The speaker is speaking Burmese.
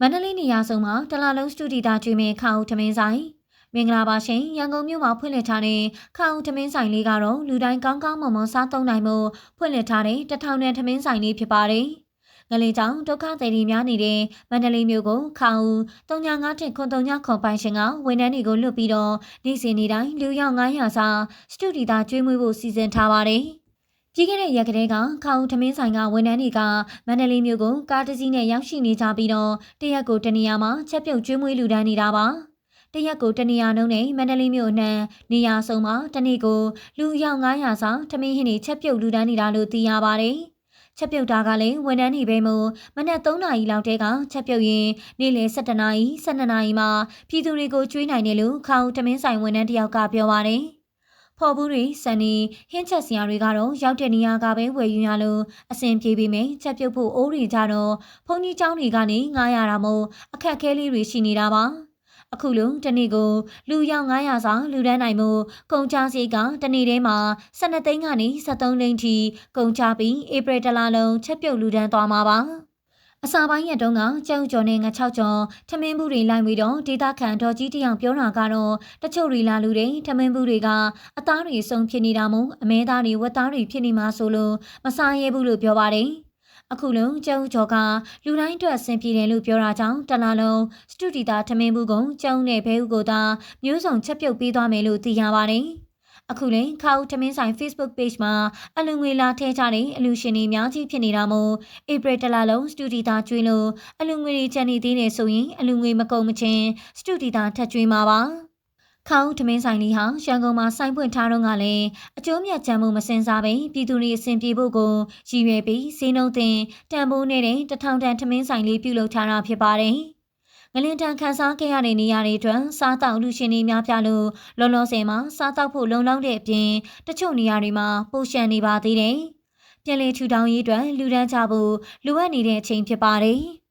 မန္တလေးနေရာစုံမှာတလာလုံးစတူဒီတာကျွေးမဲ့ခါဦးထမင်းဆိုင်မင်္ဂလာပါရှင်ရန်ကုန်မြို့မှာဖွင့်လှစ်ထားတဲ့ခါဦးထမင်းဆိုင်လေးကတော့လူတိုင်းကောင်းကောင်းမွန်မွန်စားသုံးနိုင်မှုဖွင့်လှစ်ထားတဲ့တထောင်တန်ထမင်းဆိုင်လေးဖြစ်ပါတယ်။ငလင်ကြောင့်ဒုက္ခသည်တွေများနေတဲ့မန္တလေးမြို့ကိုခါဦး39တင်ခွန်39ခွန်ပိုင်ရှင်ကဝန်ထမ်းတွေကိုလွှတ်ပြီးတော့နေ့စဉ်နေ့တိုင်းလူရောက်900စာစတူဒီတာကျွေးမွေးဖို့စီစဉ်ထားပါတယ်။ပြီးခဲ့တဲ့ရက်ကတည်းကခါဦးထမင်းဆိုင်ကဝန်ထမ်းတွေကမန္တလေးမြို့ကိုကားတစ်စီးနဲ့ရောက်ရှိနေကြပြီးတော့တရက်ကိုတနေရာမှာချက်ပြုတ်ကျွေးမွေးလူဒန်းနေတာပါတရက်ကိုတနေရာနှုန်းနဲ့မန္တလေးမြို့အနှံ့နေရာစုံမှာတနေ့ကိုလူရောက်900စာထမင်းဟင်းတွေချက်ပြုတ်လူဒန်းနေတာလို့သိရပါတယ်ချက်ပြုတ်တာကလည်းဝန်ထမ်းတွေပဲမို့မနက်3နာရီလောက်တည်းကချက်ပြုတ်ရင်နေ့လယ်7နာရီ12နာရီမှာပြည်သူတွေကိုကျွေးနိုင်တယ်လို့ခါဦးထမင်းဆိုင်ဝန်ထမ်းတယောက်ကပြောပါတယ်ဖော်ဘူးတွေစံနေဟင်းချက်စရာတွေကတော့ရောက်တဲ့နေရာကပဲဝယ်ယူရလို့အဆင်ပြေပေမဲ့ချက်ပြုတ်ဖို့အိုးတွေကြတော့ဘုန်းကြီးကျောင်းတွေကနေငားရတာမို့အခက်အခဲလေးတွေရှိနေတာပါအခုလိုတနေ့ကိုလူရောက်900စာလူတန်းနိုင်မှုကုန်ချစရိတ်ကတနေ့တည်းမှာ12သိန်းကနေ73သိန်းထိကုန်ချပြီးဧပြီတလလုံးချက်ပြုတ်လူတန်းသွားမှာပါအစာပိုင်းရက်တုန်းကကြောက်ကြော်နဲ့ငါ6ကြော်ထမင်းဘူးတွေလိုက်ပြီးတော့ဒေသခံတော်ကြီးတယောက်ပြောတာကတော့တချို့တွေလာလူတွေထမင်းဘူးတွေကအသားတွေစုံဖြစ်နေတာမို့အမဲသားတွေဝက်သားတွေဖြစ်နေမှာဆိုလို့မစားရဲဘူးလို့ပြောပါတယ်အခုလုံးကျောင်းကျော်ကလူတိုင်းအတွက်ဆင်ပြေတယ်လို့ပြောတာကြောင့်တလားလုံးစတူဒီတာထမင်းဘူးကုံကျောင်းနဲ့ဘဲဥကိုသာမျိုးစုံချက်ပြုတ်ပေးသွားမယ်လို့သိရပါတယ်အခုလည်းခါဦးထမင်းဆိုင် Facebook Page မှာအလူငွေလာထည့်ကြတဲ့အလူရှင်တွေအများကြီးဖြစ်နေတာမို့ဧပြီတလလုံးစတူဒီတာကျွေးလို့အလူငွေတွေကျန်နေသေးတယ်ဆိုရင်အလူငွေမကုန်မချင်းစတူဒီတာထပ်ကျွေးမှာပါခါဦးထမင်းဆိုင်လေးဟာရန်ကုန်မှာစိုင်းပွင့်ထားတော့ကလည်းအကျိုးမြတ်ချမ်းမှုမစင်စားပဲပြည်သူတွေအဆင်ပြေဖို့ကိုရည်ရွယ်ပြီးဈေးနှုန်းတင်တန်ဖိုးနေတဲ့တထောင်တန်ထမင်းဆိုင်လေးပြုလုပ်ထားတာဖြစ်ပါတယ်ငလင်တန်ခန်းစားခဲ့ရတဲ့နေရာတွေအတွက်စားတောက်လူရှင်တွေများပြလို့လောလောဆယ်မှာစားတောက်ဖို့လုံလောက်တဲ့အပြင်တချို့နေရာတွေမှာပိုရှန်နေပါသေးတယ်။ပြန်လည်ထူထောင်ရေးအတွက်လူဒန်းချဖို့လိုအပ်နေတဲ့အချိန်ဖြစ်ပါတယ်။